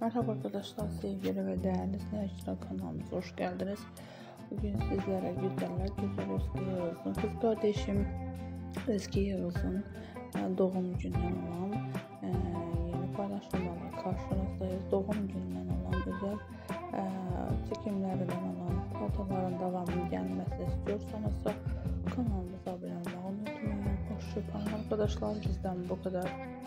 Merhaba arkadaşlar, sevgili ve değerli izleyiciler, kanalımıza hoş geldiniz. Bugün sizlere güzel Özge Yağız'ın kız kardeşim Özge Yağız'ın doğum gününden olan yeni paylaşımlarla karşınızdayız. Doğum gününden olan özel çekimlerinden olan fotoğrafların devamlı gelmesini istiyorsanız kanalımıza abone olmayı unutmayın. Hoşçakalın arkadaşlar, bizden bu kadar.